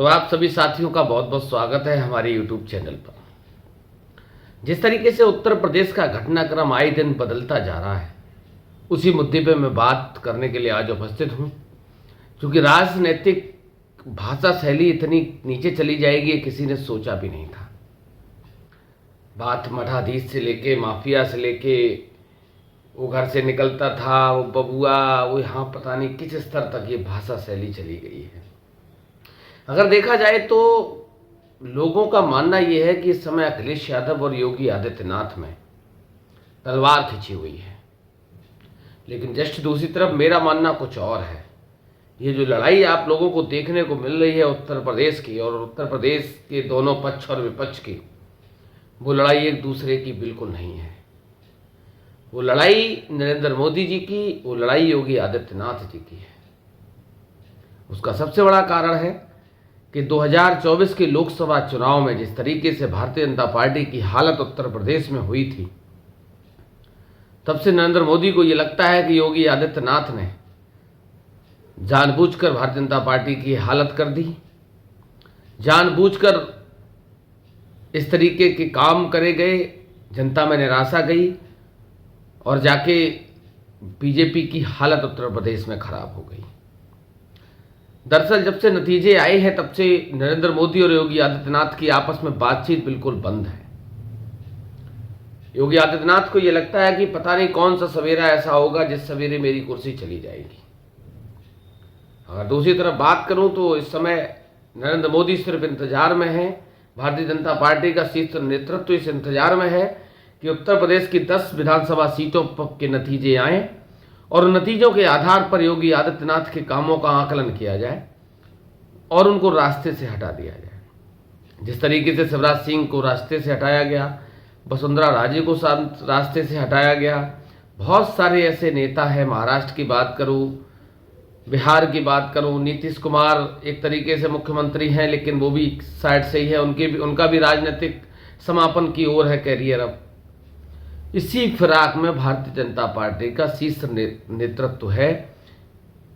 तो आप सभी साथियों का बहुत बहुत स्वागत है हमारे YouTube चैनल पर। जिस तरीके से उत्तर प्रदेश का घटनाक्रम आए दिन बदलता जा रहा है, उसी मुद्दे पर मैं बात करने के लिए आज उपस्थित हूँ। क्योंकि राजनीतिक भाषा शैली इतनी नीचे चली जाएगी, किसी ने सोचा भी नहीं था। बात मठाधीश से लेके माफिया से लेके वो घर से निकलता था, वो बबुआ, वो यहाँ पता नहीं किस स्तर तक ये भाषा शैली चली गई है। अगर देखा जाए तो लोगों का मानना यह है कि इस समय अखिलेश यादव और योगी आदित्यनाथ में तलवार खिंची हुई है, लेकिन जस्ट दूसरी तरफ मेरा मानना कुछ और है। ये जो लड़ाई आप लोगों को देखने को मिल रही है उत्तर प्रदेश की, और उत्तर प्रदेश के दोनों पक्ष और विपक्ष की, वो लड़ाई एक दूसरे की बिल्कुल नहीं है। वो लड़ाई नरेंद्र मोदी जी की, वो लड़ाई योगी आदित्यनाथ जी की है। उसका सबसे बड़ा कारण है कि 2024 के लोकसभा चुनाव में जिस तरीके से भारतीय जनता पार्टी की हालत उत्तर प्रदेश में हुई थी, तब से नरेंद्र मोदी को ये लगता है कि योगी आदित्यनाथ ने जानबूझकर भारतीय जनता पार्टी की हालत कर दी, जानबूझकर इस तरीके के काम करे गए, जनता में निराशा गई और जाके बीजेपी की हालत उत्तर प्रदेश में खराब हो गई। दरअसल जब से नतीजे आए हैं, तब से नरेंद्र मोदी और योगी आदित्यनाथ की आपस में बातचीत बिल्कुल बंद है। योगी आदित्यनाथ को यह लगता है कि पता नहीं कौन सा सवेरा ऐसा होगा जिस सवेरे मेरी कुर्सी चली जाएगी। अगर दूसरी तरफ बात करूं तो इस समय नरेंद्र मोदी सिर्फ इंतजार में है, भारतीय जनता पार्टी का शीर्ष नेतृत्व इस इंतजार में है कि उत्तर प्रदेश की 10 विधानसभा सीटों के नतीजे आएं और नतीजों के आधार पर योगी आदित्यनाथ के कामों का आकलन किया जाए और उनको रास्ते से हटा दिया जाए। जिस तरीके से शिवराज सिंह को रास्ते से हटाया गया, वसुंधरा राजे को रास्ते से हटाया गया, बहुत सारे ऐसे नेता हैं। महाराष्ट्र की बात करूं, बिहार की बात करूं, नीतीश कुमार एक तरीके से मुख्यमंत्री हैं, लेकिन वो भी साइड से ही है, उनका भी राजनीतिक समापन की ओर है कैरियर। अब इसी फिराक में भारतीय जनता पार्टी का शीर्ष नेतृत्व है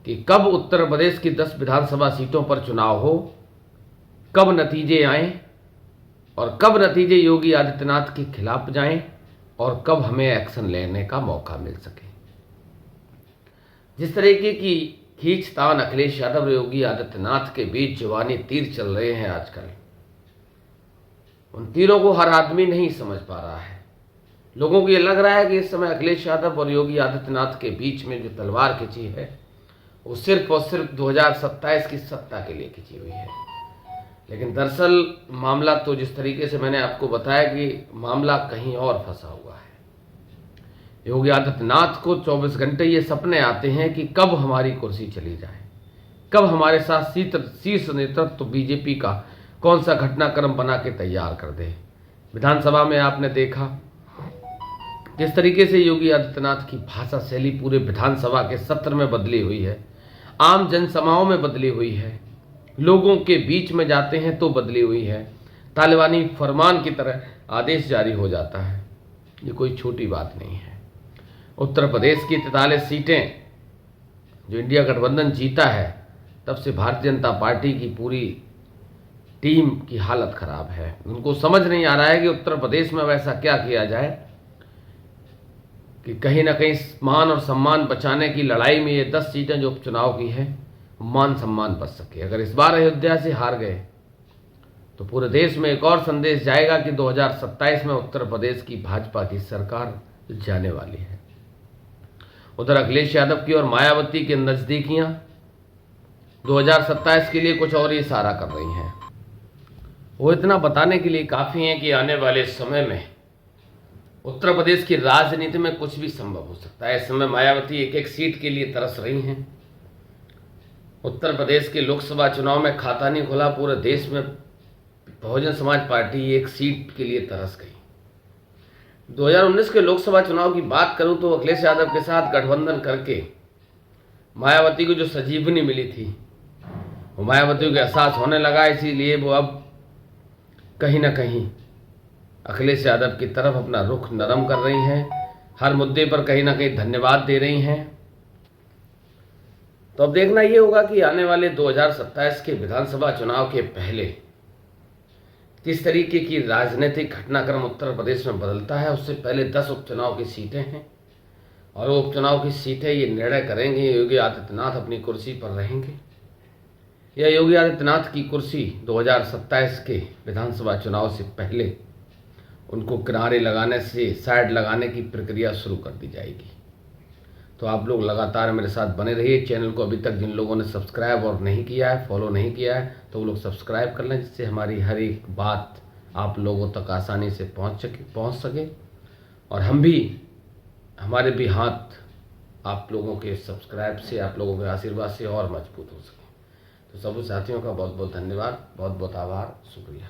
कि कब उत्तर प्रदेश की 10 विधानसभा सीटों पर चुनाव हो, कब नतीजे आएं और कब नतीजे योगी आदित्यनाथ के खिलाफ जाएं और कब हमें एक्शन लेने का मौका मिल सके। जिस तरीके की खींचतान अखिलेश यादव और योगी आदित्यनाथ के बीच जुबानी तीर चल रहे हैं आजकल, उन तीरों को हर आदमी नहीं समझ पा रहा है। लोगों को ये लग रहा है कि इस समय अखिलेश यादव और योगी आदित्यनाथ के बीच में जो तलवार खिंची है, वो सिर्फ और सिर्फ 2027 की सत्ता के लिए खिंची हुई है। लेकिन दरअसल मामला तो जिस तरीके से मैंने आपको बताया कि मामला कहीं और फंसा हुआ है। योगी आदित्यनाथ को 24 घंटे ये सपने आते हैं कि कब हमारी कुर्सी चली जाए, कब हमारे साथ शीर्ष नेतृत्व बीजेपी का कौन सा घटनाक्रम बना के तैयार कर दे। विधानसभा में आपने देखा जिस तरीके से योगी आदित्यनाथ की भाषा शैली पूरे विधानसभा के सत्र में बदली हुई है, आम जनसभाओं में बदली हुई है, लोगों के बीच में जाते हैं तो बदली हुई है, तालिबानी फरमान की तरह आदेश जारी हो जाता है। ये कोई छोटी बात नहीं है। उत्तर प्रदेश की 43 सीटें जो इंडिया गठबंधन जीता है, तब से भारतीय जनता पार्टी की पूरी टीम की हालत खराब है। उनको समझ नहीं आ रहा है कि उत्तर प्रदेश में वैसा क्या किया जाए कि कहीं ना कहीं मान और सम्मान बचाने की लड़ाई में ये 10 सीटें जो उपचुनाव की है, मान सम्मान बच सके। अगर इस बार अयोध्या से हार गए तो पूरे देश में एक और संदेश जाएगा कि 2027 में उत्तर प्रदेश की भाजपा की सरकार जाने वाली है। उधर अखिलेश यादव की और मायावती की नजदीकियां 2027 के लिए कुछ और ही इशारा कर रही हैं। वो इतना बताने के लिए काफ़ी हैं कि आने वाले समय में उत्तर प्रदेश की राजनीति में कुछ भी संभव हो सकता है। इस समय मायावती एक एक सीट के लिए तरस रही हैं। उत्तर प्रदेश के लोकसभा चुनाव में खाता नहीं खुला, पूरे देश में बहुजन समाज पार्टी एक सीट के लिए तरस गई। 2019 के लोकसभा चुनाव की बात करूं तो अखिलेश यादव के साथ गठबंधन करके मायावती को जो संजीवनी मिली थी, वो मायावती को एहसास होने लगा, इसीलिए वो अब कहीं ना कहीं अखिलेश यादव की तरफ अपना रुख नरम कर रही हैं, हर मुद्दे पर कहीं ना कहीं धन्यवाद दे रही हैं। तो अब देखना ये होगा कि आने वाले 2027 के विधानसभा चुनाव के पहले किस तरीके की राजनीतिक घटनाक्रम उत्तर प्रदेश में बदलता है। उससे पहले 10 उपचुनाव की सीटें हैं और वो उपचुनाव की सीटें ये निर्णय करेंगे योगी आदित्यनाथ अपनी कुर्सी पर रहेंगे या योगी आदित्यनाथ की कुर्सी 2027 के विधानसभा चुनाव से पहले उनको किनारे लगाने से साइड लगाने की प्रक्रिया शुरू कर दी जाएगी। तो आप लोग लगातार मेरे साथ बने रहिए। चैनल को अभी तक जिन लोगों ने सब्सक्राइब और नहीं किया है, फॉलो नहीं किया है, तो वो लोग सब्सक्राइब कर लें, जिससे हमारी हर एक बात आप लोगों तक आसानी से पहुंच सके और हम भी, हमारे भी हाथ आप लोगों के सब्सक्राइब से, आप लोगों के आशीर्वाद से और मजबूत हो सके। तो सभी साथियों का बहुत बहुत धन्यवाद, बहुत बहुत आभार, शुक्रिया।